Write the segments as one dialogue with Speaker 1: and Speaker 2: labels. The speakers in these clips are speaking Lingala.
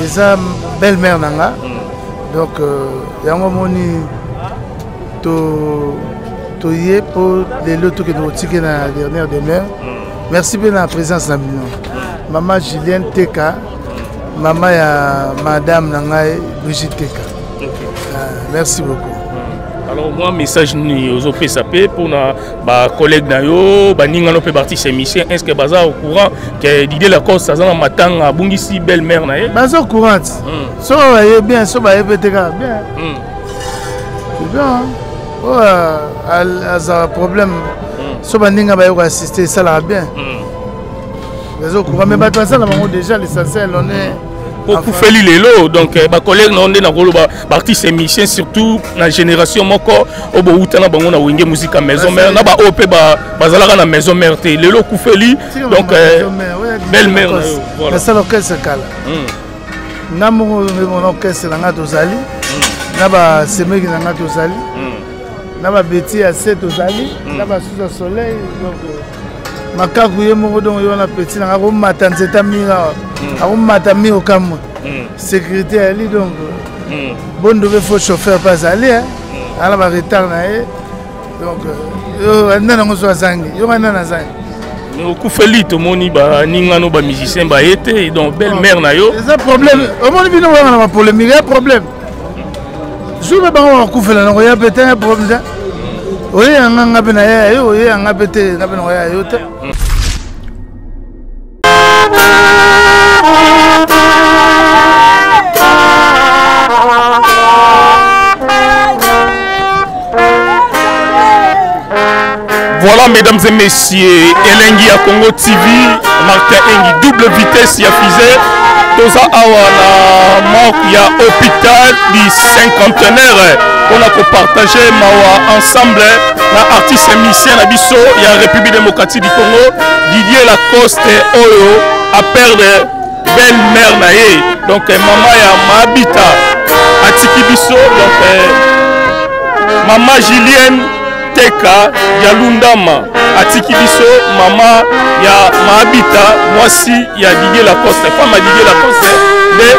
Speaker 1: eza belle-mère nanga. Donc yango moni to yé pour les lots que nous tirons dans la dernière demeure. Merci pour la présence de maman Julienne Teka, maman ya madame Nangaï Brigitte Teka. Merci beaucoup.
Speaker 2: Alors moi message ni aux OPSAP pour na ba collègue na yo ba ninga no pe parti émission est-ce que baza au courant que Didier Lacoste ça na matanga bungisi belle-mère na ye
Speaker 1: baza au courant so va bien so ba Teka bien c'est bien oh a problème so ba ninga ba yo assister ça là bien baza au courant mais ba ça na bango déjà l'essentiel on est
Speaker 2: beaucoup fait lelo donc ba collègue na onde na koloba parti émission surtout na génération moko obo utana bango na wenge musique à maison mère na ba op bazalaka na maison mère te lelo kufeli donc belle-mère
Speaker 1: voilà ça l'orchestre kala na mon orchestre nga tozali na ba semeki nga tozali na ba beti à 7 tozali na ba sous soleil donc makaku ye moko donc yo na petit na ko matanzeta mira ako matami au cam sécurité ali donc bon devait faut chauffeur pas aller ala ba retard na e donc yo nana ngo so zangi yo nana zangi
Speaker 2: no kufeli to moni ba ninga no ba musicien ba été donc belle-mère na yo
Speaker 1: c'est un problème au moni bino wana na polémique un problème je me ba ngo kufela na ya peut-être un problème oui, on a bien ailleurs, oui, on a pété, on a bien ailleurs.
Speaker 2: Voilà, mesdames et messieurs, Elengi à Congo TV, Martin Engi, double vitesse, il y a fusée. Toza awa na mort ya hôpital du cinquantenaire on a partagé mawa ensemble na artiste musicien na biso ya République démocratique du Congo Didier Lacoste oyo a perdre belle-mère na ye donc maman ya Mabita atiki biso donc maman Julienne Teka ya Lundama atiki biso maman ya Mabita mwasi ya Didier Lacoste femme ya Didier Lacoste mais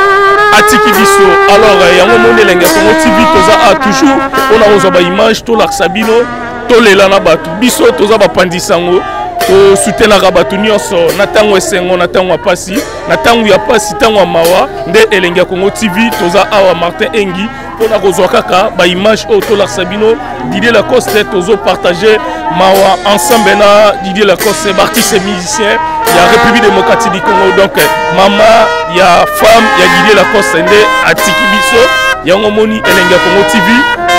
Speaker 2: atiki biso alors yango monde lenga Congo TV toza a toujours on a oza ba image to la sabino to lela na batu biso toza ba pandisango to soutenaka batu nyonso na tango esengo na tango apasi na tango ya pasi tango ya mawa nde elenga Congo TV toza awa Martin Engi pona kozwa kaka ba image o to la sabino Didier Lacoste tozo partager mawa ensemble na Didier Lacoste artiste musicien ya République démocratique du Congo donc maman ya femme ya Didier Lacoste nde atiki biso yango moni elenga Congo TV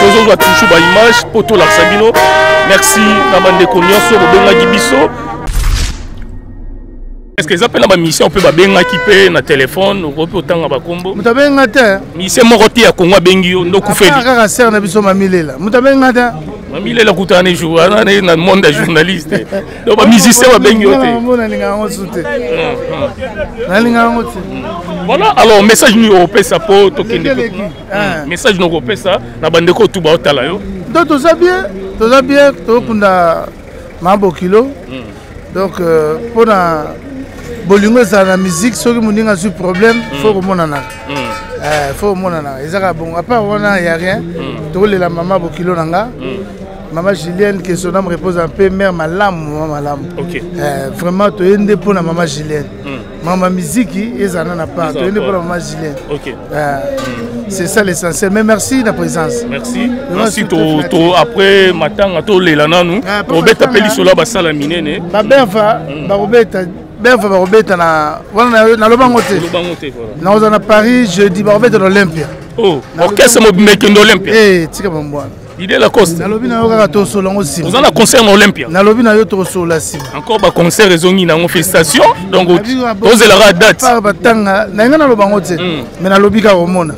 Speaker 2: tozo zwa toujours ba image poto la sabino merci na bande konyoso bobenga gibiso est-ce que ça appelle la mission on peut ba benga kipe na téléphone ou peut tanga ba kombo
Speaker 1: mutabenga te
Speaker 2: mission moko te ya Congo bengi ndo kufeli
Speaker 1: kaka ser na biso mamilela mutabenga te
Speaker 2: mamilela kutana jour na monde journaliste donc ba musicien ba bengi ote
Speaker 1: mona linga ngo sute na linga ngo te
Speaker 2: voilà alors message ni opesa po to kende message no opesa na bande ko tuba otala yo
Speaker 1: donc toza bien to kunda mambo kilo donc pour na bolingo za la musique soki moninga sur problème faut remonana faut remonana ezaka bon à part on a y a rien to le la maman bokilo nanga maman Julienne que son âme repose un peu mère malam
Speaker 2: OK
Speaker 1: vraiment to ende pour la maman Julienne maman musique ezana na part to ende pour la maman Julienne
Speaker 2: OK
Speaker 1: c'est ça l'essentiel mais merci la présence
Speaker 2: merci to après matanga to lela nanu robeta peli sola basala minene
Speaker 1: ba benfa ba robeta benfa ba robeta na wana na lobango te na ozana Paris jeudi ba robeta l'Olympia
Speaker 2: oh orchestre mobimeke d'Olympia
Speaker 1: tika bambwana
Speaker 2: Didier Lacoste
Speaker 1: nalobi na yo kaka tosolo ngo nsima
Speaker 2: vous en a concert na Olympia
Speaker 1: nalobi na yo tosola nsima
Speaker 2: encore ba concert ezongi na félicitations donc ozelaka date
Speaker 1: par batanga na nga naloba ngo te mais nalobi ka omona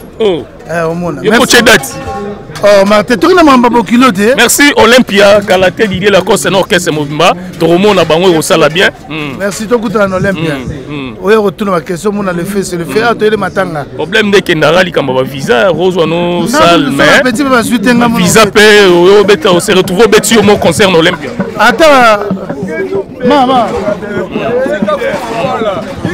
Speaker 1: omona
Speaker 2: merci date
Speaker 1: oh Martin toki na mamba bokilo te
Speaker 2: merci Olympia Galate Didier Lacoste na orchestre mobimba to remona bango osala bien
Speaker 1: merci tokuta na Olympia oyo retourne ma question mona le fait c'est le fait to ele matanga
Speaker 2: problème de kendara likamba ba visa rose no salle mais
Speaker 1: petit ba suite nga
Speaker 2: visa pe oyo beta on se retrouve beti au mon concert na Olympia
Speaker 1: attends maman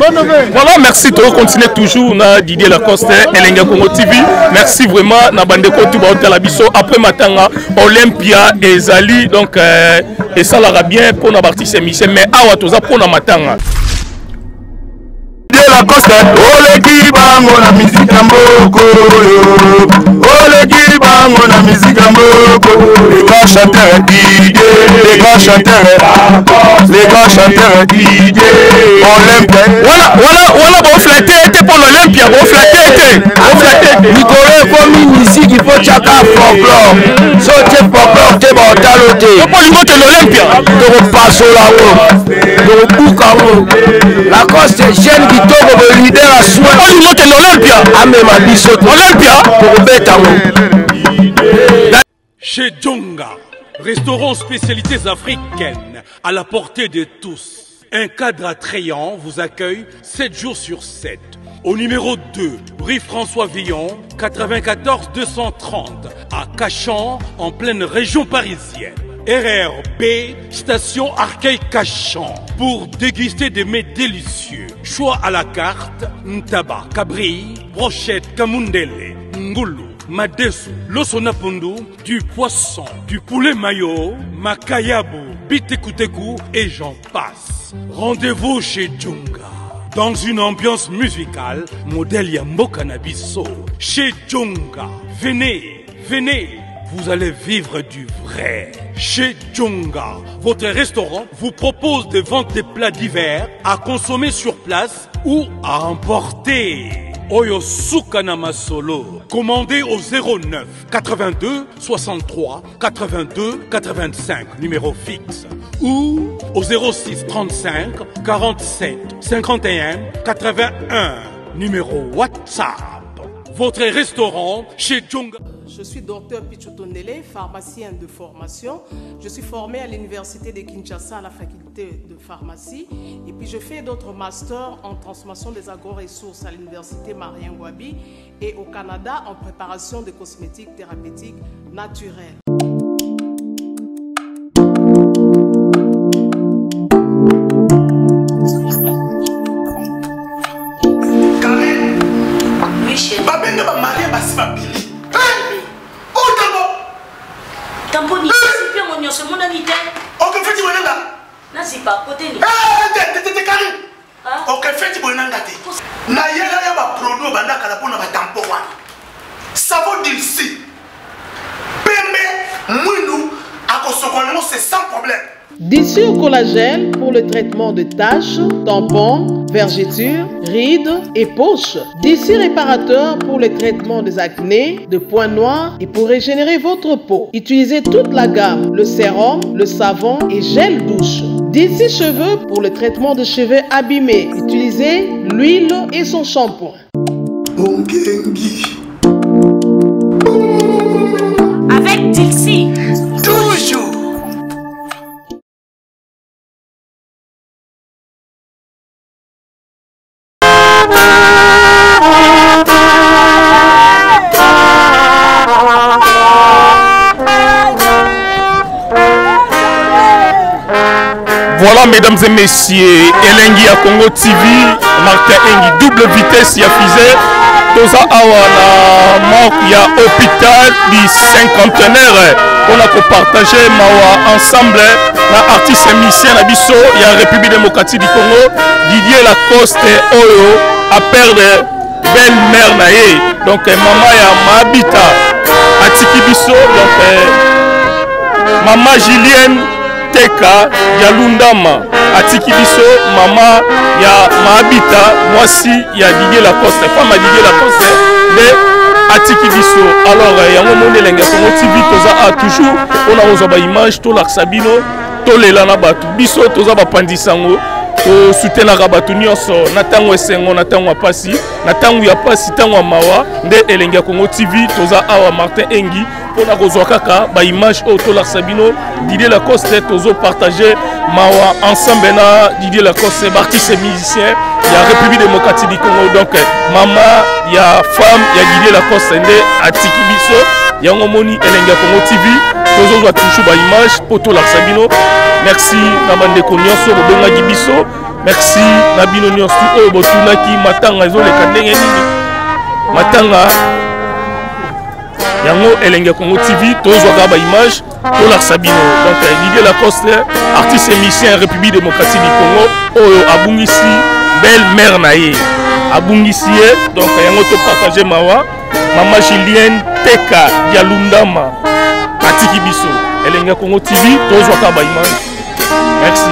Speaker 1: Bonne nouvelle.
Speaker 2: Voilà, merci. Tu continues toujours na Didier Lacoste, Elenga Congo TV. Merci vraiment. Na bandeko tout ba Talabiso après matanga Olympia et Zali donc et ça l'aura bien pour na partie émission mais awa toza pour na matanga.
Speaker 3: La costa, ole kibango na musique mboko, ole kibango na musique mboko. Les grands chanteurs DJ, les grands chanteurs DJ, Olympia.
Speaker 2: Voilà, bon flatté pour l'Olympia, bon flatté.
Speaker 3: Nicolas comme musique, il faut chaka folklore. So tu folklore, tu vas taloter.
Speaker 2: Pour lui monter l'Olympia.
Speaker 3: Tu passes là-haut, tu boucaro. La costa jeune qui le leader à soi.
Speaker 2: On lui monte l'Olympia.
Speaker 3: Olympia.
Speaker 4: Chez Djonga, restaurant spécialités africaines à la portée de tous. Un cadre attrayant vous accueille 7 jours sur 7. Au numéro 2, rue François Villon, 94 230, à Cachan, en pleine région parisienne. RRB, station Arcueil-Cachan, pour déguster des mets délicieux. Choix à la carte, ntaba, cabri, brochette, kamundele, ngulu, madesu, losonapundu, du poisson, du poulet mayo, makayabu, bitekuteku et j'en passe. Rendez-vous chez Djonga. Dans une ambiance musicale, modèle Yambo Cannabiso. Chez Djonga. Venez, vous allez vivre du vrai. Chez Djonga, votre restaurant vous propose de vendre des plats divers à consommer sur place ou à emporter. Oyo Sukana Masolo. Commandez au 09 82 63 82 85, numéro fixe. Ou au 06 35 47 51 81, numéro WhatsApp. Votre restaurant chez Djonga.
Speaker 5: Je suis docteur Pichotondele, pharmacien de formation. Je suis formé à l'université de Kinshasa à la faculté de pharmacie. Et puis je fais d'autres masters en transformation des agro-ressources à l'université Marien Ngouabi et au Canada en préparation de cosmétiques thérapeutiques naturelles.
Speaker 6: Oui, chérie. Tamponi, c'est bien mon c'est mon amité.
Speaker 7: Ok, fais-tu bonanga?
Speaker 6: Non, c'est pas côté ni.
Speaker 7: T'es carré. Ok, fais-tu bonanga? Na yela ya ba produit bandaka la pona ba tampon wana. Savon d'ici. Pembe, mounou, akosokono c'est sans problème.
Speaker 5: D'ici au collagène pour le traitement de taches, tampons, vergetures, rides et poches. D'ici réparateur pour le traitement des acnés, de points noirs et pour régénérer votre peau. Utilisez toute la gamme, le sérum, le savon et gel douche. D'ici cheveux pour le traitement de cheveux abîmés. Utilisez l'huile et son shampoing.
Speaker 6: Avec Dixie.
Speaker 7: Toujours.
Speaker 2: Voilà, mesdames et messieurs, Elengi à Congo TV, Martin Engi, double vitesse, il y a fusée. Toza Awa na ya hôpital du cinquantenaire. On a partagé ensemble na artiste et musicien na biso ya République démocratique du Congo, Didier Lacoste Oyo a perdre belle-mère naé. Donc maman ya Mabita atiki biso donc maman Julienne Teka ya Lundama atiki biso mama ya Mabita mwasi ya Didier Lacoste femme Didier Lacoste de atiki biso. Alors yango mondelenga Congo TV toza toujours on a ozo ba image to laksabino to lelana batu biso toza ba pandisango to soutenaka batu nyonso na tango esengo na tango apasi na tango ya pasi tango ya mawa nde elenga Congo TV toza awa Martin Engi pona kozwa kaka ba image o to laksabino Didier Lacoste tozo partager mawa ensemble na Didier Lacoste artiste musicien ya République démocratique du Congo. Donc mama ya femme ya Didier Lacoste nde atiki biso yango moni elenga Congo TV tozo toujours ba image poto laksabino. Merci na bande ko nyonso bobenga biso merci na bino nyonso oyo botunaki matanga ezoleka ndenge nini matanga yango elenge Congo TV tozwaka ba image tolakisa bino donc Didier Lacoste artiste émissien République démocratique du Congo oyo abungisi belle mère na ye abungisi ye donc yango to partager mawa mama Julienne Teka ya Lundama atiki biso elenge Congo TV tozwaka ba image merci.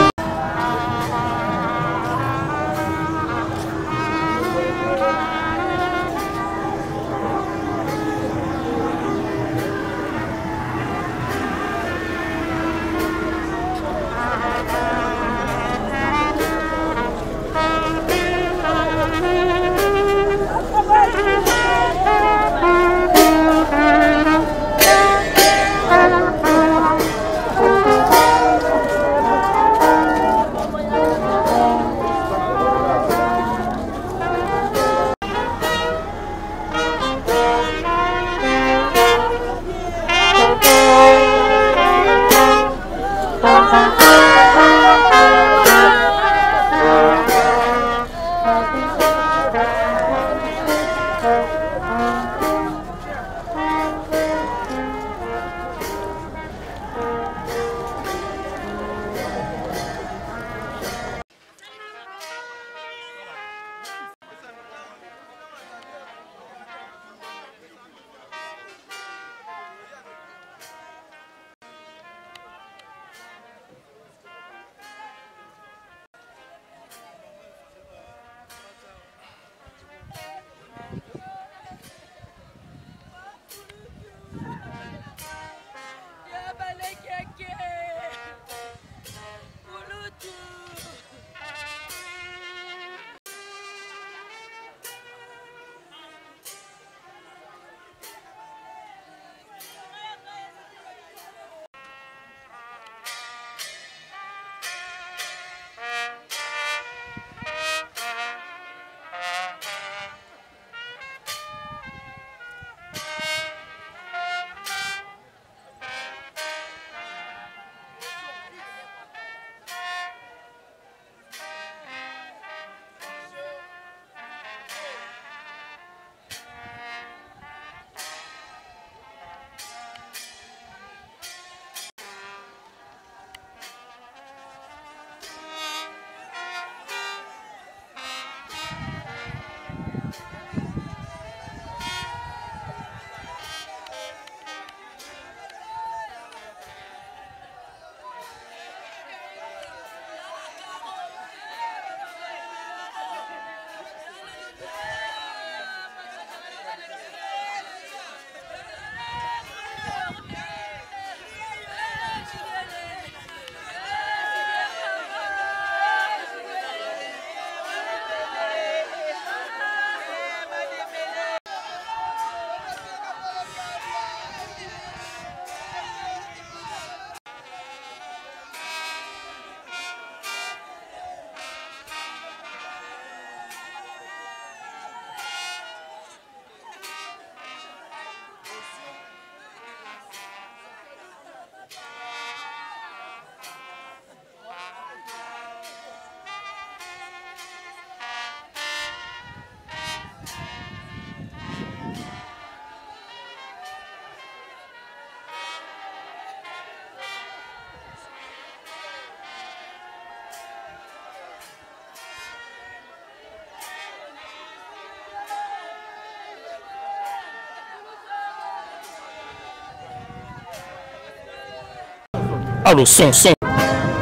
Speaker 2: Allô, son.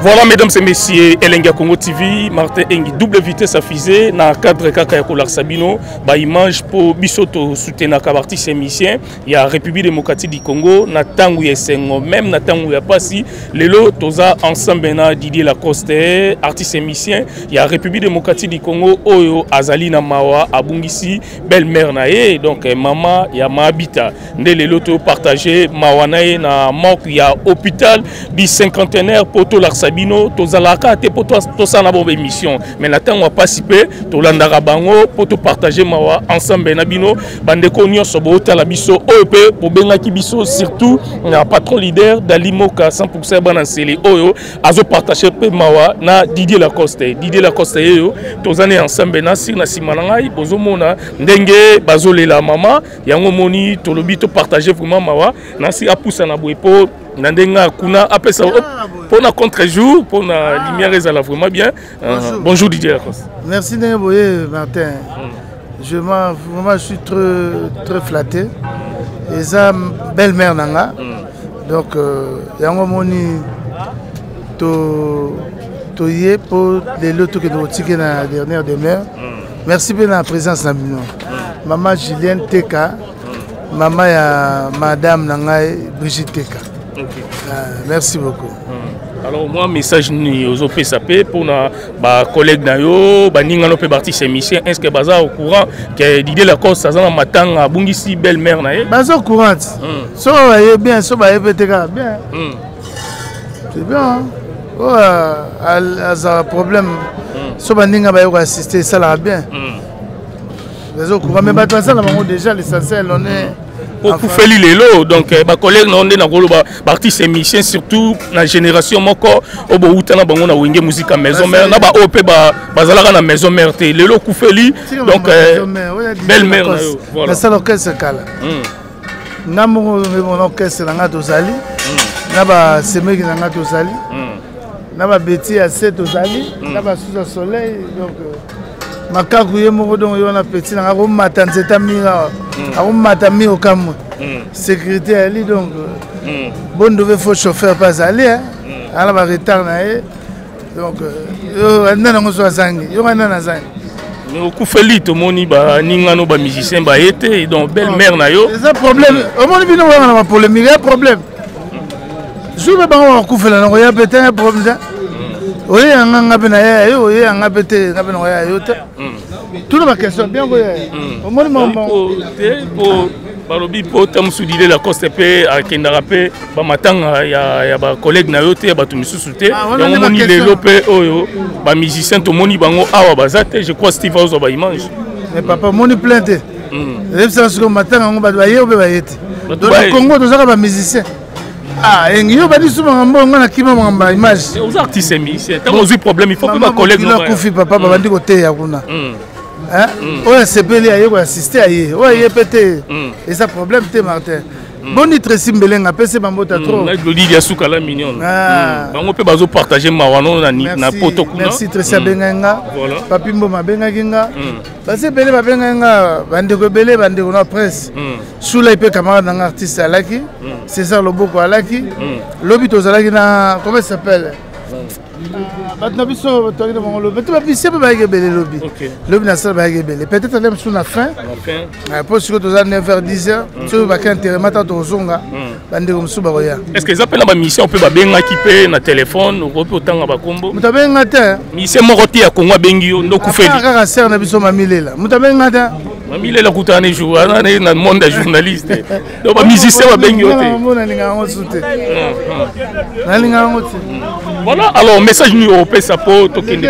Speaker 2: Voilà, mesdames et messieurs, Elenga Congo TV, Martin Engi, double vitesse à fusée, dans le cadre de Kolar Sabino, bah image pour Bisoto soutenir la artiste émissien, il y a République démocratique du Congo, na tangu ya sengo, même na tangu ya pasi, lelo toza ensemble na Didier Lacoste, artiste émissien, il y a République démocratique du Congo, Oyo Azali na Mawa, Abungisi, belle-mère nae, donc maman, il y a Mahabita, ne lelo to partager Mawa nae na manque, il y a hôpital du cinquantenaire pour Kolar Sabino. bino tozalaka te po to sana bo émission mais na tango participer to landaka bango po to partager mawa ensemble na bino bande ko nyonso bo tala biso ope po benga ki biso surtout na patron leader d'Alimoka 100% bana seli oyo azo partager pe mawa na Didier Lacoste yo tozane ensemble na sir na simanangai bozo mona ndenge bazolela mama yango moni to lobi to partager vraiment mawa na si apusa na boepo Nandenga kuna apesa pour na contre-jour pour na lumière ezala vraiment bien. Bonjour Didier Lacoste.
Speaker 1: Merci Boye Martin. Vraiment je suis très flatté. Et ça belle-mère nanga. Donc yango moni to yé pour les lots que nous tiqué na dernière demeure. Merci bien la présence na bino. Maman Julienne Teka, maman ya madame Nangai Brigitte Teka. Okay. Merci beaucoup.
Speaker 2: Alors moi message ni aux OPSAP pour na ba collègue na yo ba ninga no pe parti émission est-ce que baza au courant que Didier Lacoste ça na matanga bungisi belle-mère na ye
Speaker 1: baza au courant so bien so ba epeteka bien c'est bien oh a problème so ba ninga ba yo assister ça là bien baza au courant mais ba ça na bango déjà l'essentiel on est
Speaker 2: pour faire lelo donc ba collègue na onde na koloba artiste émission surtout la génération moko obo utana bango na wenge musique à maison mère na ba op bazalaka na maison mère te lelo kufeli donc belle mère na yo
Speaker 1: voilà ça l'orchestre kala na mon orchestre na tozali na ba semeki na tozali na ba beti à 7 tozali na ba sous soleil donc makaku ye moko donc yo na petit na ko matanzeta mira ako matami au kam sécurité ali donc bon devait faut chauffeur pas aller ala ba retard na ye donc yo nana ngo so zangi yo nana zangi
Speaker 2: mais ku feli to moni ba ninga no ba musicien ba été donc belle mère na yo
Speaker 1: c'est un problème au moni bino wana na polémique un problème je vais ba ku fela na ko ya pété un problème oui, on a bien ailleurs, oui, on a pété, on a bien ailleurs. Tout le question bien quoi. Au moins
Speaker 2: pour balobi pour Didier Lacoste pe à Kendarape, ba matanga ya ba collègue na yote ba tumisusu te. Ya moni lelo pe oyo ba musicien to moni bango awa bazate, je crois Steve House ba image.
Speaker 1: Mais papa moni plainte. Les ça sur matanga ngo ba baye ou ba yete. Dans le Congo to zaka ba musicien. Ah, et il y a des gens qui ont des images.
Speaker 2: Aux artistes, c'est un problème. Il faut que ma collègue
Speaker 1: nous confie papa, papa dit côté yakuna. Hein? Ouais, c'est belé à y assister à y. Ouais, y pété. Et ça problème t'es Martin. Bon ni très simbelenga pese bambota trop.
Speaker 2: Na glodi ya suka la mignonne. Bango pe bazo partager mawano na poto kuna.
Speaker 1: Merci très benga. Papi mboma benga kinga. Parce belé ba benga nga bandeko belé bandeko na presse. Sula ipe camarade d'un artiste alaki. César Loboko alaki. Lobi tozalaki na comment ça s'appelle? Maintenant biso to de mon lobi. Tu vas pisser ba belé lobi. Lobi na ça ba belé. Peut-être même sous la fin. Pour ce que tu as 9h 10h, tu vas qu'intérêt matin to zonga. Bande comme ça baroya.
Speaker 2: Est-ce que ça peut la mission on peut ba benga kipe na téléphone ou peut autant ba kombo?
Speaker 1: Mutabenga te.
Speaker 2: Mission moroti ya Kongo bengi yo ndo kufeli.
Speaker 1: Kaka ser na biso mamilela. Mutabenga te.
Speaker 2: Mamilela kutana jour na monde de journaliste. Donc ba musicien ba bengi yo te.
Speaker 1: Mona linga ngote. Na linga ngote.
Speaker 2: Voilà, alors message nous européen ça pour tokende.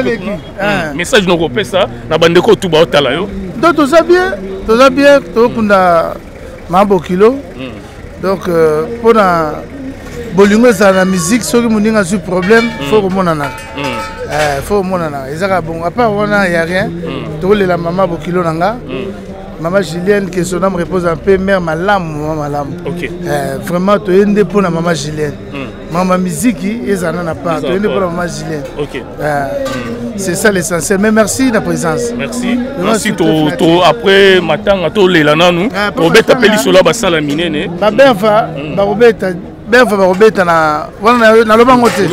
Speaker 2: Message nous européen ça na bande ko tuba otala yo.
Speaker 1: Donc tout ça bien, tout kunda mambo kilo. Donc pour na bolingo ça la musique, ceux qui m'ont dit problème, faut que mon ana. Faut mon ana. Ezaka bon, à part on a y a rien. Tout la maman bokilo nanga. Maman Julienne qui son âme repose un peu mère malam.
Speaker 2: OK.
Speaker 1: Vraiment to yende pour la maman Julienne. Maman musique ils en a pas. To yende pour la maman Julienne.
Speaker 2: OK.
Speaker 1: C'est ça l'essentiel. Mais merci de la présence.
Speaker 2: Merci. Merci to après matin to lelana nous. Robert appeli sur la basala minene.
Speaker 1: Ba benfa, ba Robert na na lobangote.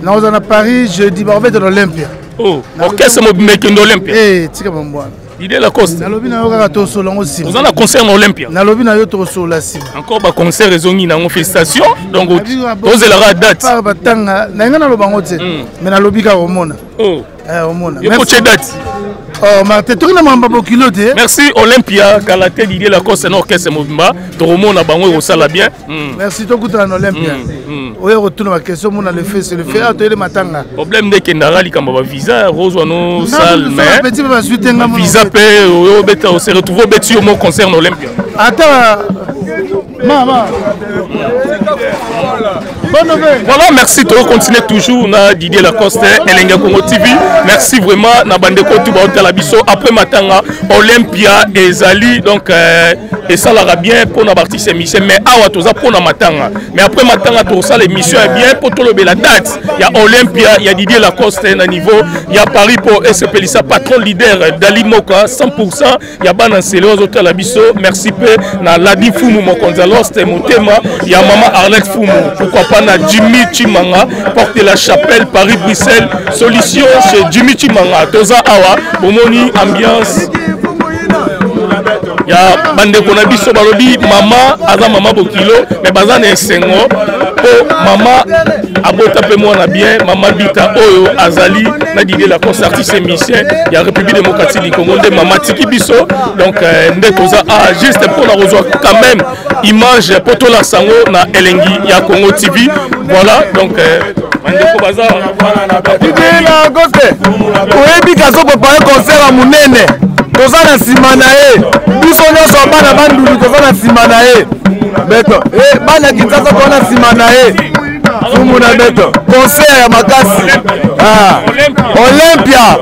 Speaker 1: Na ozana Paris jeudi ba Robert dans l'Olympia.
Speaker 2: Oh, orchestre mobimeke d'Olympia.
Speaker 1: Tika bambwana.
Speaker 2: Didier Lacoste.
Speaker 1: Na lobi na yo kaka to solo ngosi.
Speaker 2: Vous en a concert en Olympia.
Speaker 1: Na lobi na yo to solo la sim.
Speaker 2: Encore ba concert ezongi na manifestation donc osez la date.
Speaker 1: Pas batanga na ngana lobangote. Mais na lobi ka omona.
Speaker 2: Oh.
Speaker 1: Omona.
Speaker 2: Yo coach date.
Speaker 1: Oh, Martin, tu as un peu de
Speaker 2: merci Olympia, Kalaté, Didier Lacoste, et l'orchestre Mouvement. Tout na bango au sala bien.
Speaker 1: Merci, tu as un Olympia. Oui, retourne ma question, mon le fait, c'est le fait. Ah, tu es le matin.
Speaker 2: Problème de Kendara, il y a un visa, Rose ou non, salle, mais. Visa paix, on se retrouve au mon concert Olympia.
Speaker 1: Attends, maman.
Speaker 2: Voilà, merci, tu continues toujours na Didier Lacoste, Elenga Congo TV. Merci vraiment, na bandeko tout ba Labiso. Après matanga, Olympia et Zali, donc et ça l'ara bien pour na partie ces missions, mais awa toza pour na matanga. Mais après matanga, tout ça l'émission est bien pour tout le la date. Il y a Olympia, il y a Didier Lacoste na niveau, il y a Paris pour SPLISA, patron leader Dali Moka 100%. Il y a Banan Sélé aux hôtels Labiso. Merci peu na Ladi Fumu Mokonzalo, c'était mon thème. Il y a Maman Arlette Fumu. Pourquoi pas na Jimmy Chimanga, porte la chapelle Paris Bruxelles, solution chez Jimmy Chimanga. Toza awa, bomoni ambiance. Ya bande kona biso balobi mama aza mama bokilo mais baza na sengo po mama abota pe mwana bien mama bita oyo azali na Didier Lacoste artiste musicien ya République démocratique du Congo de mama tiki biso donc nde toza juste pour la rejoindre quand même image poto la sango na Elengi ya Congo TV voilà donc bande ko baza
Speaker 3: Didier Lacoste oyebi kaso préparer concert à munene toza na sima na ye biso nyonso bana bandulu toza na sima na ye beto bana Kinshasa toza na sima na ye fumu na beto concert ya makasi Olympia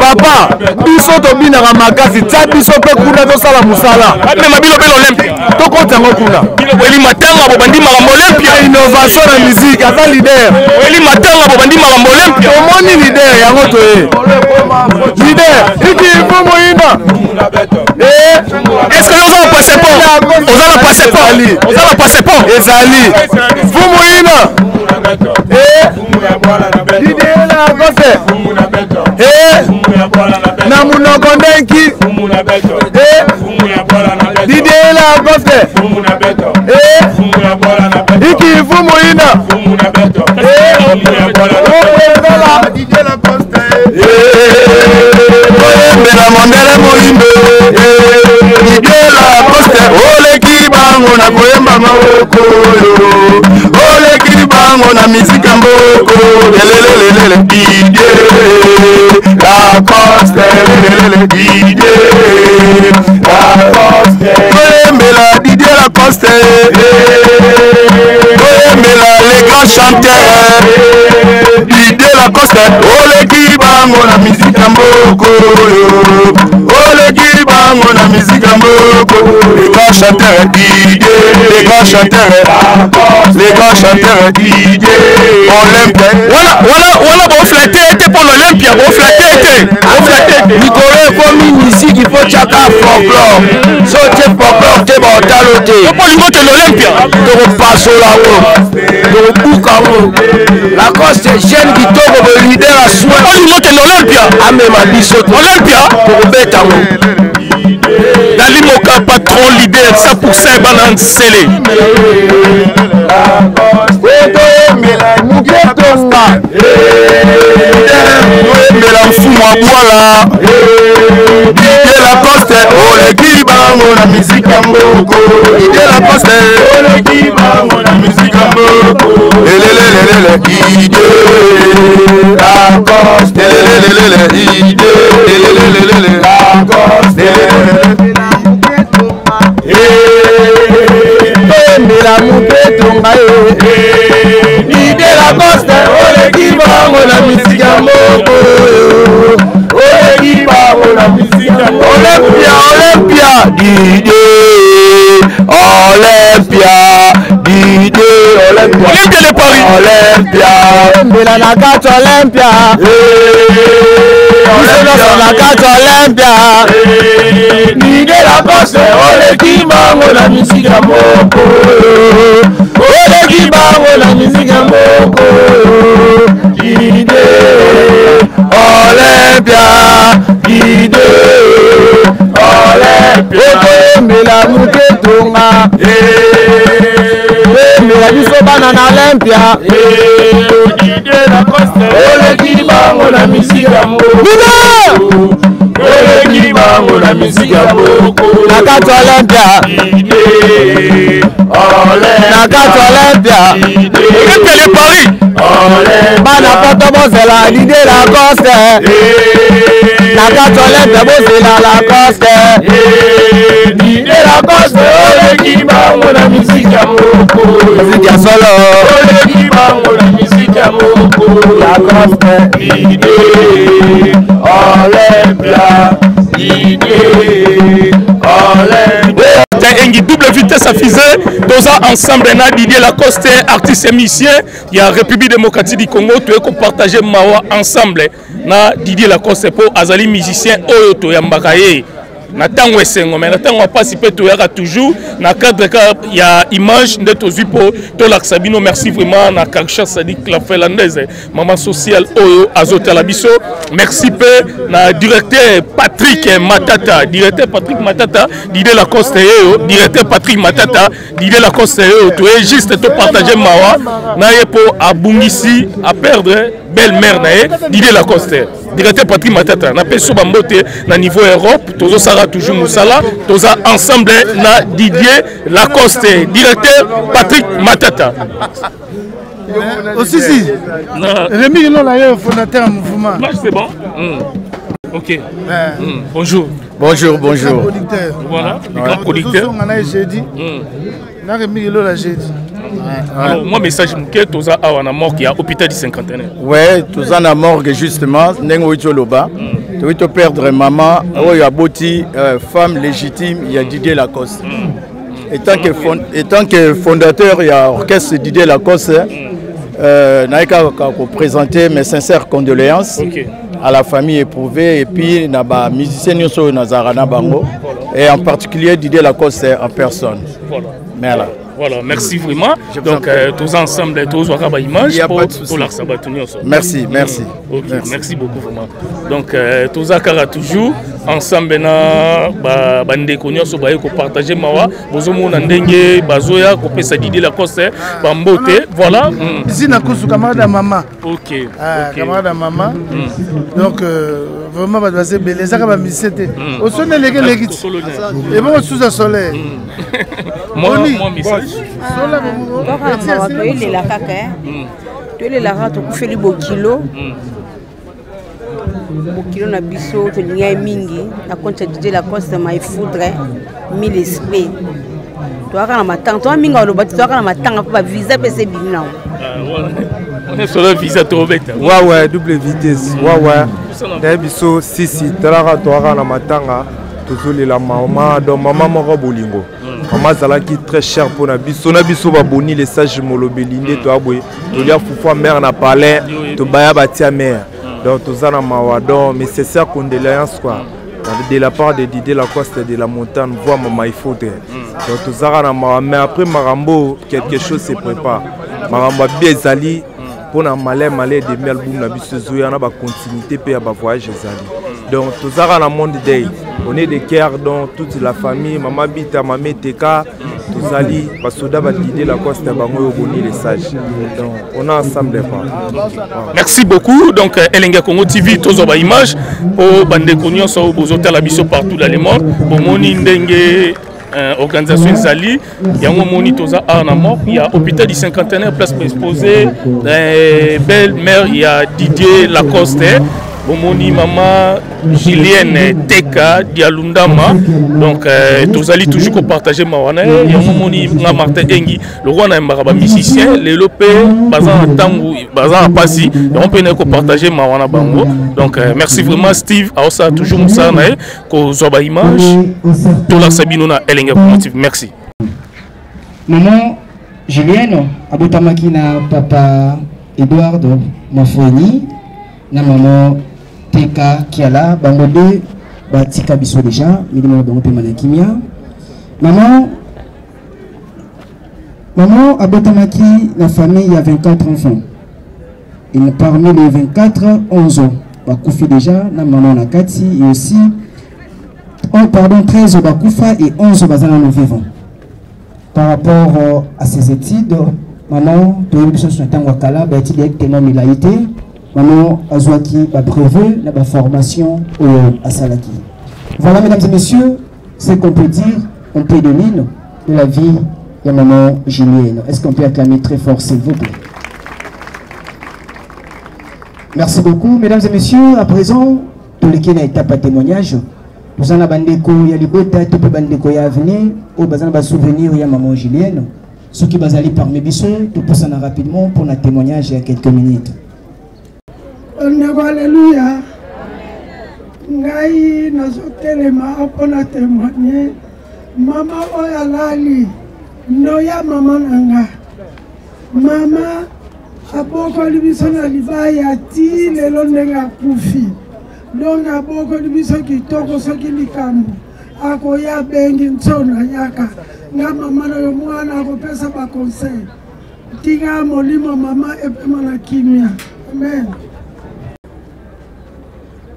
Speaker 3: papa biso tobinaka makasi tia biso mpe kuna tosala mosala
Speaker 2: amema bino mpe Olympia
Speaker 3: tokota yango kuna
Speaker 2: eli matanga bobandi makambo Olympia
Speaker 3: innovation na musique aza leader
Speaker 2: eli matanga bobandi makambo Olympia
Speaker 3: tomoni leader yango toye leader iki fumu ina
Speaker 2: est-ce que oza na passeport oza na passeport
Speaker 3: ezali fumu ina Didier Lacoste na munoko ndenki Didier Lacoste iki fumu ina oyembela mondele moyimbe Didier Lacoste oleki bango na koyemba maboko oleki bango na mizika mboko lelelelele Didier Lacoste lelelele Didier Lacoste oyembela Didier Lacoste oyembela les grands chanteurs Didier Lacoste oleki bango na mizika mboko oleki bango na mizika mboko les grands chanteurs Didier les grands chanteurs Didier Olympia
Speaker 2: voilà bon flatté était pour l'Olympia bon flatté
Speaker 3: Nicolas comme musique il faut chaka folklore so te folklore te botalo te
Speaker 2: pour l'imote l'Olympia
Speaker 3: to passo la wo to buka wo Lacoste jeune kitoko be leader a soin
Speaker 2: pour l'imote l'Olympia
Speaker 3: amema biso
Speaker 2: Olympia
Speaker 3: to beta wo
Speaker 2: Dali Moka patron leader 100% Banan Sélé
Speaker 3: mela mfumu wa bwala Didier Lacoste oleki bango na mizika mboko Didier Lacoste oleki bango na mizika mboko lelelelele Didier Lacoste lelelelele Didier lelelelele Lacoste mela mupeto ngaye Didier Lacoste oleki bango na mizika mboko oleki bango na mizika Olympia Didier
Speaker 2: le Paris
Speaker 3: Olympia mbela na kati Olympia na kati Olympia Didier Lacoste oleki bango na mizika mboko oleki bango na mizika mboko Didier Olympia mbela muketonga mbela biso bana na Olympia Didier Lacoste oleki bango na mizika mboko oleki bango na musique ya boko na kati Olympia na kati Olympia
Speaker 2: Epele Paris
Speaker 3: bana poto bozela Didier Lacoste na kati Olympia bozela Lacoste Didier Lacoste oleki bango na musique ya boko musique ya solo oleki bango na musique ya boko Lacoste Didier Olympia
Speaker 2: Engi double vitesse à fusée, tous ensemble na Didier Lacoste, artiste et musicien, il y a République démocratique du Congo, tu es qu'on partage mawa ensemble na Didier Lacoste pour Azali musicien Oyoto Yambakaye. Natango esengo mais natango participer toujours na cadre il y a image de tozu pour to l'axabino merci vraiment na Kaksha Sadik la finlandaise maman sociale oyo azota la biso merci peu na directeur Patrick Matata Didier Lacoste directeur Patrick Matata Didier Lacoste tu es juste to partager mawa na yepo abungisi à perdre belle-mère nae Didier Lacoste directeur Patrick Matata na peso bambote na niveau Europe tozo sara toujours musala toza ensemble na Didier Lacoste directeur Patrick Matata
Speaker 1: aussi si Rémi Lola fondateur mouvement
Speaker 2: c'est bon ok bonjour
Speaker 1: voilà
Speaker 2: grand producteur
Speaker 1: on a jeudi na Rémi Lola jeudi
Speaker 3: Alors,
Speaker 2: moi message muke toza awa na morgue ya hôpital du cinquantenaire.
Speaker 3: Ouais, toza na morgue justement, nengo wito loba. Tu perdre maman, oyo aboti femme légitime, il y a Didier Lacoste. Étant que fondateur il y a orchestre Didier Lacoste, naika ko présenter mes sincères condoléances à la famille éprouvée et puis na ba musicien nyoso nazarana bango et en particulier Didier Lacoste en personne.
Speaker 2: Voilà. Voilà, merci vraiment. Donc, tous ensemble, tous aura image pour la sabatonio.
Speaker 3: Merci.
Speaker 2: Okay, merci beaucoup vraiment. Donc, tous akara toujours ensemble na bande konyo so baye ko partager mawa bozomo na ndenge bazoya ko pesa Didier Lacoste bambote voilà
Speaker 1: ici na kusu camarade à maman.
Speaker 2: OK.
Speaker 1: Camarade à maman. Donc vraiment ba doit se beleza ka ba misete. Au sonne les et bon sous le soleil.
Speaker 2: Moi message.
Speaker 1: Sola bon.
Speaker 8: Il est là kaka. Tu es là tu fais le kilo. Bokilo na biso to nya mingi na koncha Didier Lacoste mai foudre mille esprit to aka na matanga to minga lo bati to aka na matanga pa visa pese bimna
Speaker 2: on est sur le visa to beta
Speaker 9: ouais double vitesse ouais biso sisi talaka to aka na matanga tozoli la maman donc maman moko bolingo maman zalaki très cher pour na biso ba boni les sages molobelinde to aboy to lia fufa mère na palais to baya batia mère. Donc tous en mawadon, mais c'est ça condoléances quoi. De la part de Didier Lacoste de la montagne, voir maman il faut. Donc tous en mawa, mais après Marambo quelque chose se prépare. Marambo bien zali pour na malais de Melbourne na biso zoya na ba continuité pe ba voyage zali. Donc tous en monde day, on est de cœur dans toute la famille, maman bita, maman teka. Tous ali basoda ba Didier Lacoste bango boni les sages. Donc on a ensemble
Speaker 2: merci beaucoup. Donc Elenga Congo TV tozo ba image pour bande konyo so bozote la biso partout dans le monde pour moni ndenge organisation Zali yango moni toza arnamo il y a hôpital du cinquantenaire place pour exposer belle mère il y a Didier Lacoste Bomoni maman Julienne Teka Dialundama. Donc tous allez toujours partager mawana et Bomoni na Martin Engi le roi na mbara musicien les lopé bazan tangu bazan pasi on peut ne partager mawana bango. Donc merci vraiment Steve aosa toujours musa na ko zoba image to la sabino na Elenga Promotive. Merci
Speaker 10: maman Julienne abotamaki na papa Edouard Mafoni na maman Teka Kiala Bangode Batika Biso déjà minimum bango pe manakimia maman abotamaki na famille il y a 24 enfants et parmi les 24 11 bakufi déjà na maman Nakati et aussi 13 bakufa et 11 bazana no vivants. Par rapport à ces études maman to biso sur tango kala ba étude directement milaité maman azwaki ba brevet na ba formation à Salaki. Voilà mesdames et messieurs, ce qu'on peut dire en peu de mine de la vie de maman Julienne. Est-ce qu'on peut acclamer très fort s'il vous plaît? Merci beaucoup mesdames et messieurs. À présent, tous les qui ont étape à témoignage, nous avons bandeko ya libota tout bandeko ya avenir au bazana ba souvenir ya maman Julienne. Ceux qui basali parmi bisous, tout pour ça rapidement pour un témoignage il y a quelques minutes.
Speaker 11: Alléluia. Ngai nazotelema mpona témoigner mama oyo alali noya mama nanga mama abokoli biso na libaya ti lelo ndenge akufi donc abokoli biso kitoko soki likambo akoya bengi nsona yaka nga mama na yo mwana akopesa baconseil tinga molimo mama epema na kimia. Amen.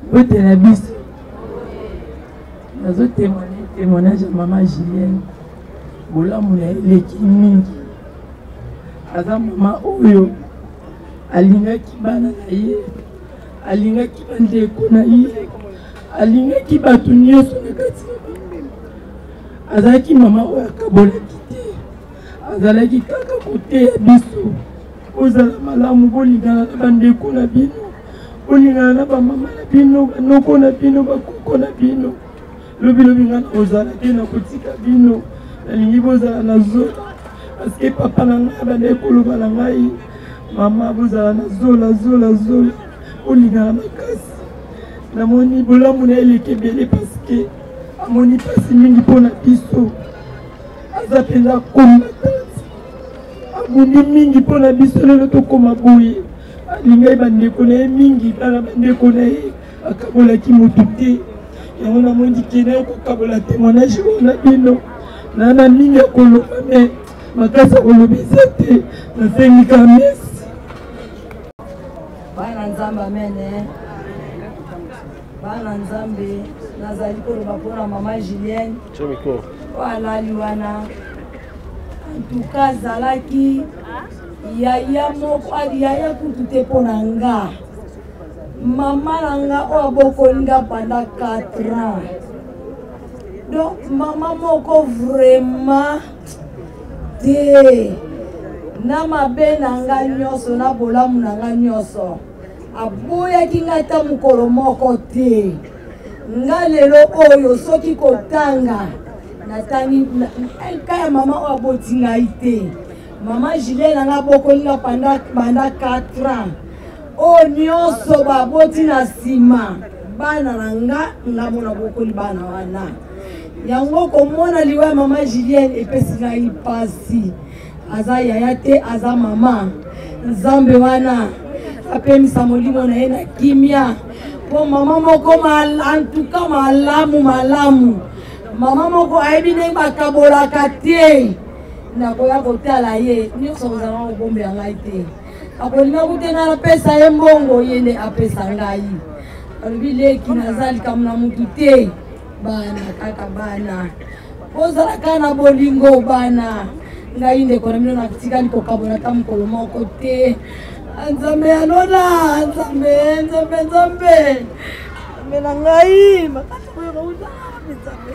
Speaker 12: Côté la bis, nous avons témoignage à maman Julienne. Bola mouna leki mingi. Aza maman oyo alinga kibana na ye, alinga kibandeko na ye, alinga kibatu nyonso na kati. Azalaki maman oyo akabolaki te, azalaki kaka kote ya biso. Ozala malamu bolingana na bandeko na bino. Olingana na ba mama na bino, banoko na bino, bakoko na bino. Lobi ngana ozala te na kotika bino. Nalingi bozala na zola. Parce que papa na ngai bandeko loba na ngai. Mama bozala na zola. Olingana makasi. Namoni bolamu na eleke bele parce que amoni pasi mingi pona biso. Aza penza combattant. Abundi mingi pona biso lelo tokoma boye. Lingai bandeko na mingi bana bandeko na akabola ki motuté yango na mondi kena ko kabola témoignage na bino na mingi koloba mais makasa kolobisa te na sengi ka merci
Speaker 13: bana nzambe amene bana nzambe nazali koloba pona mama Julienne chomiko wala liwana en tout cas zalaki yaya moko yaya kutu te pona nga mama nanga o abokolinga pendant 4 ans donc mama moko vraiment te na mabe nanga nyonso na bolamu nanga nyonso aboyaki nga ta mokolo moko te nga lelo oyo soki kotanga natangi kaya mama o aboti ngai te. Maman Julienne nga bokolinga pendant 4 ans. O nyonso baboti na sima. Bana nanga nga mona bokoli bana wana. Yango komona liwa maman Julienne epesi ngai pasi. Aza yaya te aza mama. Nzambe wana apemisa molimo na ye na kimia. Po mama moko en tout cas malamu. Mama moko ayebi ndenge bakabolaka te. Nakoya kotala ye nyonso kozala kobombe ya ngai te akolinga kutenga napesa ye mbongo ye nde apesa ngai alobi leki nazali kamu na mutu te bana kaka bana ozalaka na bolingo bana ngai ndeko na bino natikali kokabola ta mokolo moko te. Nzambe alona nzambe na ngai makasi oyo bauza nzambe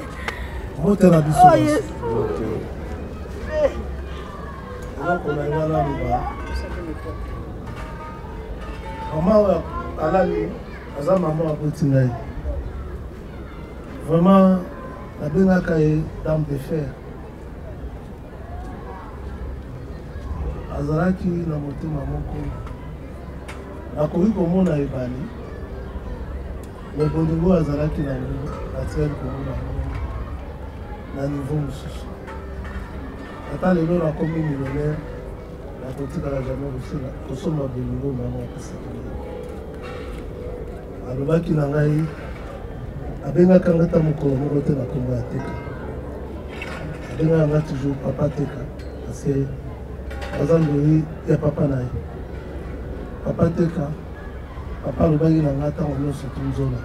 Speaker 1: motela biso maman alali aza maman aboti ngai vraiment nabengaka ye dame de fer azalaki na motema moko nakoki komona ebale me bolingo azalaki nango natikali komona na niveau mosusu ata lelo nakomi millionnaire nakotikala jamai kosomba bolingo mama apesaki alobaki na ngai abengaka nga ta mokolo moko te na kombo ya teka abengaka nga toujours papa teka parce aza ndoi ya papa na ye papa teka papa alobaki na nga ntango nyonso tu nzola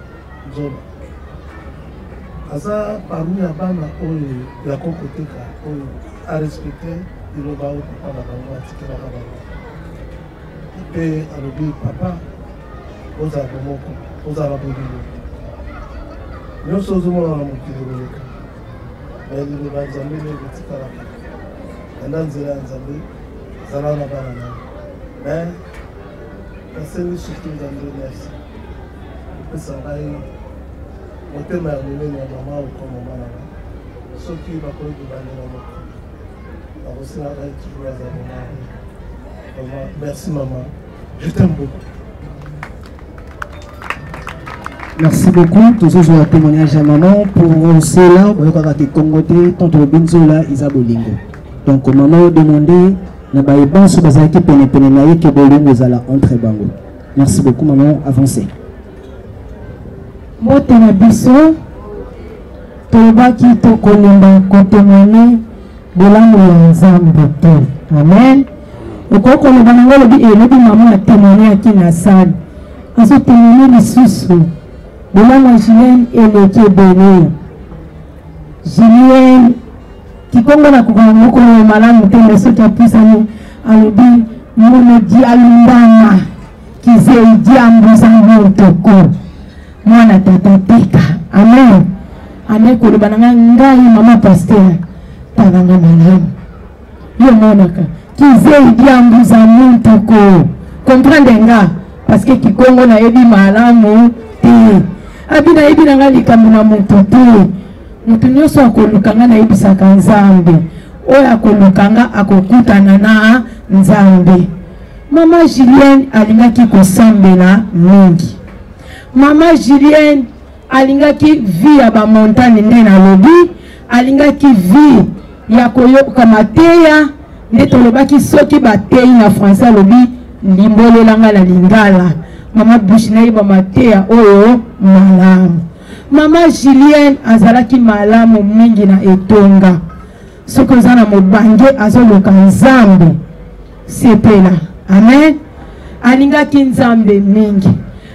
Speaker 1: aza parmi ya bana oyo ya koko teka oyo arespecte liloba oyo papa na bango atikelaka bango mpe alobi papa
Speaker 14: ozala bomoko ozala bolingo nyonso ozomona na mokili koleka me liloba nzambe nde ekotikalaka enda nzela ya nzambe ezala na bana na me nasengi surtout nzambe merci opesa ngai motema ya monene ya mama okoma bana na soki bakoki bandela moko nakosenga ngai toujours aza mama vraiment merci maman je t'aime beaucoup.
Speaker 10: Merci beaucoup. Tous ceux qui ont témoignage à maman pour cela, vous voyez que Congoté, tant que Benzola, Isabolingo. Donc, maman demandé, n'a pas eu bon sur les équipes pénépenaï que Bolingo Zala entre bango. Merci beaucoup, maman. Avancez.
Speaker 12: Moi, t'es biso, Toba qui te connaît, qu'on témoigne, Bolango Zambote. Amen. Au cours qu'on va nous dire, le maman a témoigné à qui n'a salle. En ce témoigné, les sous-sous. Bolango Julien et le Kébéné. Julien, qui comme on a couvert le malade, mais ceux qui ont pu s'en aller, mon dit à l'Indana, qui s'est dit à Mboussangou Toko. Moi, na tata teka. Amen. Amen. Ko le bananga ngai mama pasteur. Tavanga malade. Yo monaka. Qui s'est dit à Mboussangou Toko. Comprendre nga. Parce que qui Congo na ebi malamu te. Abina ebi nanga likambo na moto te. Mutu nyonso akolukanga na ebisaka Nzambe. Oyo akolukanga akokutana na Nzambe. Mama Julienne alingaki kosambela mingi. Mama Julienne alingaki vie ya ba montagne nde na lobi. Alingaki vie ya koyoka mateya. Nde tolobaki soki batei na français lobi limbolelanga la lingala. Mama bouche na iba mateya oyo malamu. Mama Julienne azalaki malamu mingi na etonga. Soko zana mobange azoloka Nzambe sepela. Amen. Alingaki Nzambe mingi.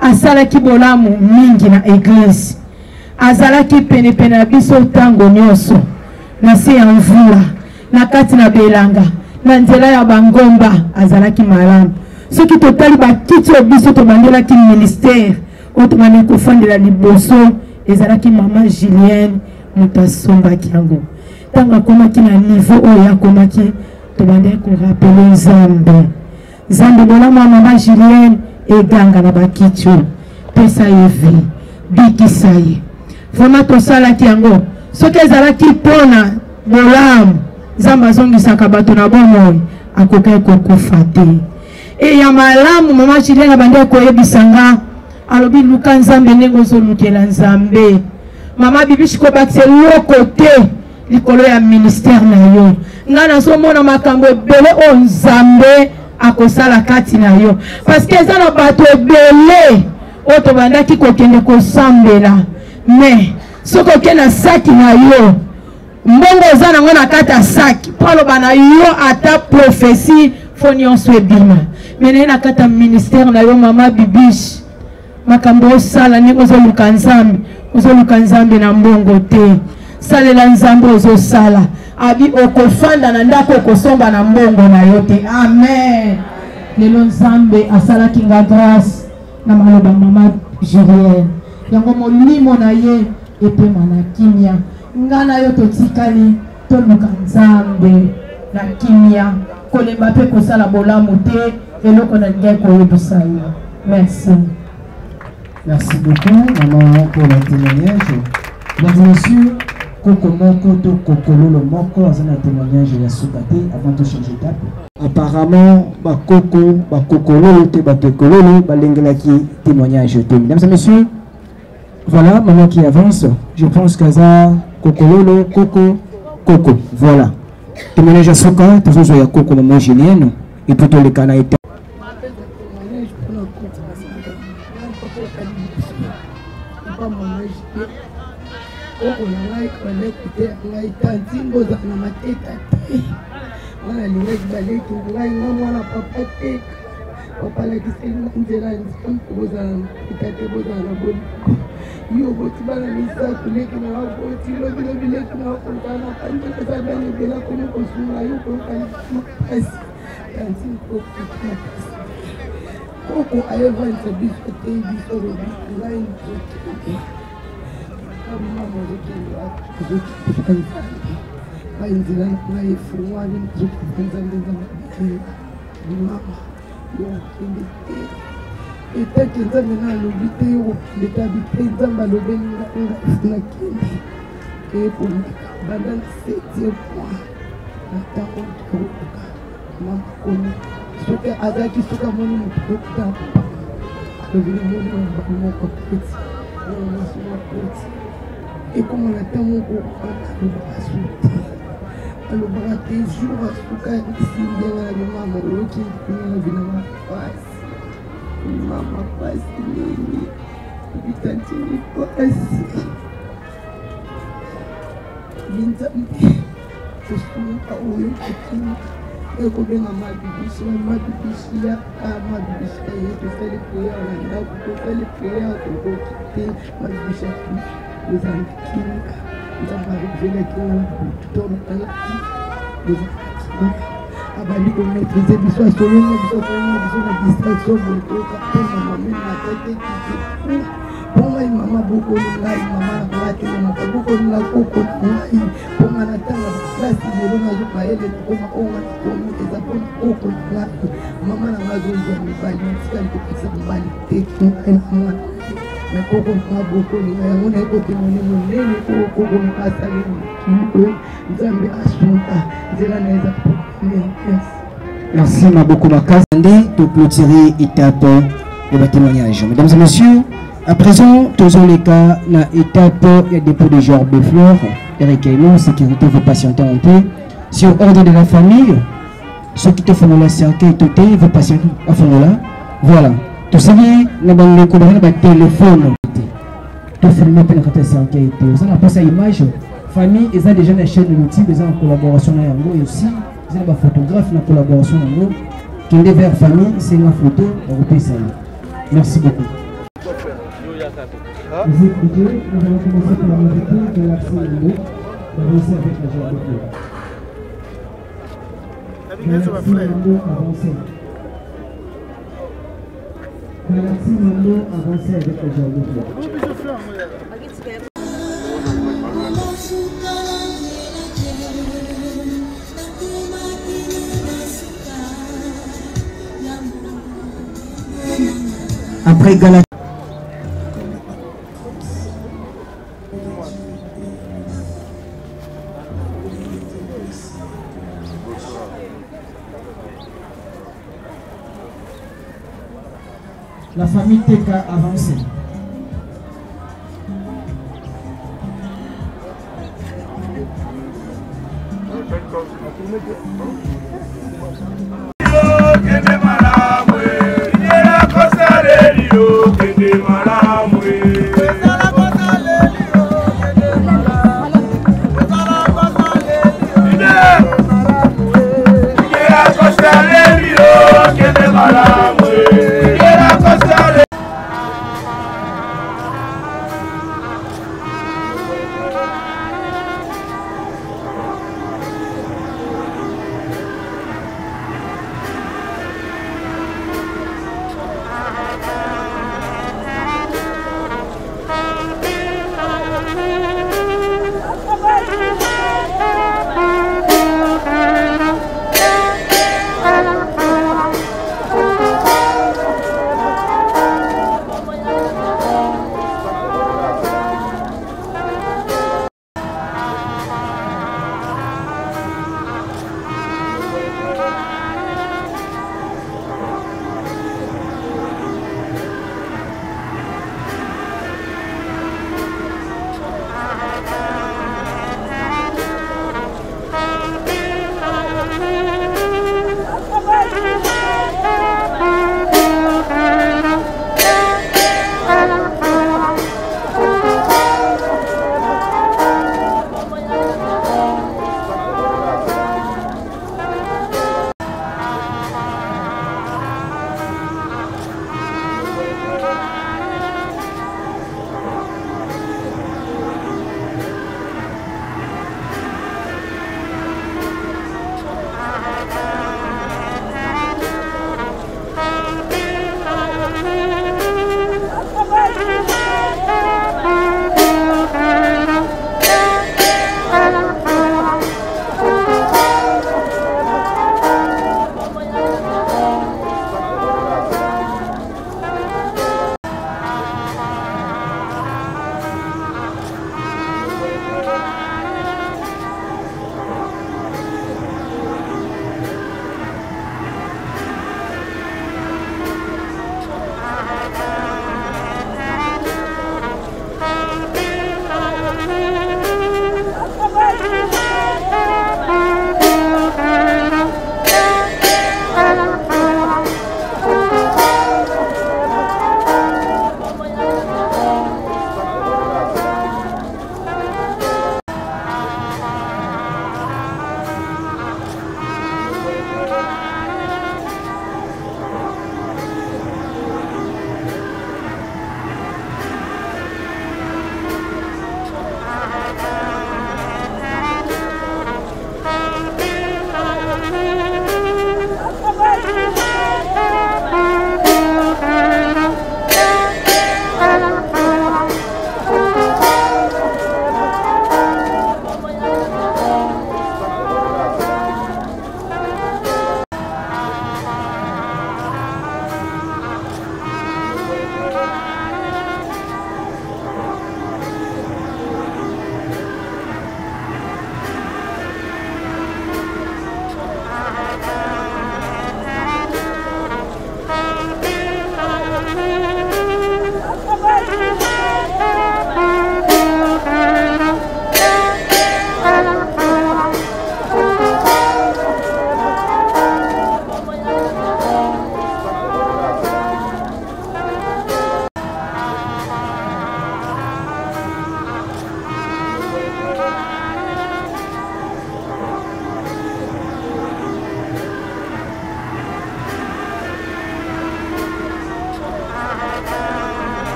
Speaker 12: Asalaki bolamu mingi na église. Azalaki penepene na biso tango nyonso. Na se ya mvula, na kati na belanga, na nzela ya bangomba azalaki malamu. Soki totali bakiti biso tobandelaki ministère, otomani kofandela liboso ezalaki mama Julienne mutasombaki yango. Tanga komaki na niveau oyo akomaki tobandeli ko rappeler Nzambe. Nzambe bolamu ya mama Julienne eganga na bakiti pesa yevi bikisa ye. Vraiment tosalaki yango. Soki ezalaki pona bolamu Nzambe azongisaka bato na bomoi akokai kokufa te. E ya malamu mama Julienne abandeli koyebisanga alobi luka Nzambe ndenge ozolukela Nzambe. Mama bibishi kobakise loko te likolo ya ministère na yo. Nga nazomona makambo ebele o Nzambe akosala kati na yo. Parce que eza na bato ebele o tobandaki kokende kosambela. Mais soko okende na saki na yo mbongo eza nango na kati ya saki po aloba na yo ata prophétie fo nyonso ebima. Mais naye na kati ya ministère na yo mama bibishi makambo osala ndenge ozoluka Nzambe. Ozoluka Nzambe na mbongo te. Salela Nzambe ozosala. Abi okofanda na ndako okosomba na mbongo na yo te. Amen. Lelo Nzambe asalaki nga grâce na maloba mama Julienne. Yango molimo na ye epema na kimia. Nga na yo totikali toluka Nzambe na kimia. Kolemba pe kosala bolamu te. Eloko na ngai koyebisa yo. Merci.
Speaker 10: Merci beaucoup, maman, pour le témoignage. Mesdames et messieurs, Koko Moko, to Kokololo Moko, c'est un témoignage de la Soukate avant de changer d'étape. Apparemment, Bakoko, Bakokololo, Batekololo, Balengelaki, témoignage. Mesdames et messieurs, voilà, maman qui avance. Je pense que ça, Kokololo, Koko, Koko. Voilà. Témoignage à Souka, toujours sur Koko, maman Julienne, et plutôt le Canaïta.
Speaker 11: Oko na ngai koleki te ngai tanti ngoza na mateta te wana lingaki baleki ngai nga mwana papa te papa lakiseli na nzela nzambe bozala na mateta te bozala na boliko yo boti bana misato leki na baboti lobilobi leki na bakontana kandi koza bana ebela komi kosunga yo kokali makasi tanti kokuta makasi
Speaker 12: koko ayevanisa biso te biso lobi ngai nzokende mama ozokende nzambe ngai nzela ngai efungwani nzokende nzambe nzambe mama yokende te etaki nzambe na alobi te yokende te abi te nzambe alobeli nakende eponaka banda na 7e mois na ntango okoka mama komi soki azalaki soki amoni moto okotaka alobeli moni moko peti mwasi mokoti ekomona ntango okokana alobaka su te alobaka te jour asuka singenga na bimama oyoki kuna binama pasi mama pasi nini bitantini pasi binzambe osumuka oyo kokini ekobenga mabibisi ya mabibisi aye tosali priere na ndako tosali priere tokoki te mabibisi atu ezandikinga nzambe arevelaki na butonatalaki ezandikinga abali komaîtrise biso asolonga biso kolonga biso na distraction botoka te mama meme natate kiki pongai mama bokoli ngai mama nakanga telemaka bokoli na koko na ngai mponga natanga baklasi lelo nazobayele tokoma onga nakomi eza mpona koko na ngai mama na ngai azozwa mibali natikali kopesa mibali te ngai na mwana me koko nanga bokoli ngai yango nayekotemone monene koko nanga asaleli mokili nzambe asunga nzela na eza
Speaker 10: Merci Maboko Makazande de clôturer étape de témoignage. Mesdames et messieurs, à présent, tous les cas, la étape, il y a dépôt de gerbes de fleurs, et recueillement, sécurité, vous patientez un peu. Sur ordre de la famille, ceux qui te font la cercueil, vous patientez à fond là. Voilà. Tout ça, nous avons le téléphone. Tout filmé pour le cercueil. Vous avez passé à l'image. Famille, ils ont déjà une chaîne YouTube, ils ont en collaboration avec Yango et aussi. Ils ont un photographe en collaboration avec nous. Qui est vers famille, c'est une photo européenne. Merci beaucoup. Vous écoutez, nous allons commencer par la musique de l'accent de l'eau. On va avancer avec la joie de Dieu. Galaxie Mando avancé. Galaxie Mando avancé avec la joie de Dieu. Après Galaxie. La famille TK avancée.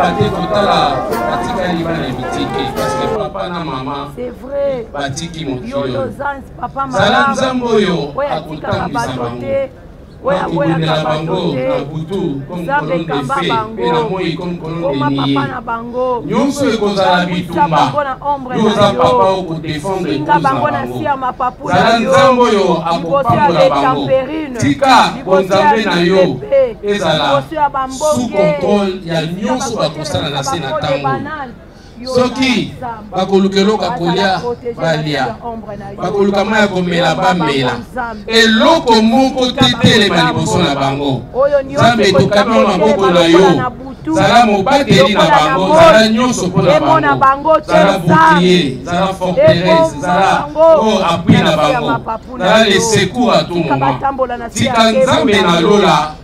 Speaker 15: bate kotala batikali bana bitike parce que papa na mama batiki mokilo zala nzambe oyo akotambwisa bango akobundela bango na butu comme colonne de fée mpe na moi comme colonne de nier nyonso ekozala bitumba yo oza papa okodefendre cause na bango zala nzambe oyo akopambola bango tika bonzambe na yo ezala sous contrôle ya nyonso bakosala na se na ntango soki bakolukeloka kolia balia bakoluka mai ya komela bamela eloko moko te telema liboso na bango nzambe tokami na maboko na yo zala mobateli na bango zala nyonso mpo na bango zala bouclier zala forteresse zala o appui na bango zala le secours à tout moment tika nzambe na lola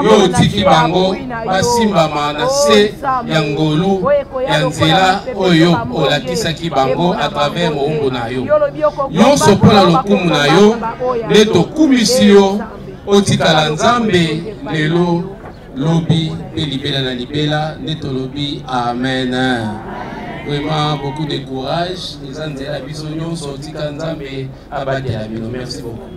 Speaker 15: yo otiki bango basimbama na se ya ngolu ya nzela oyo olakisaki bango à travers moumbu na yo nyonso mpo na lokumu na yo nde tokumisi yo otikala nzambe lelo lobi mpe libela na libela nde tolobi amen. Vraiment beaucoup de courage eza nzela biso nyonso otika nzambe abatela bino. Merci beaucoup.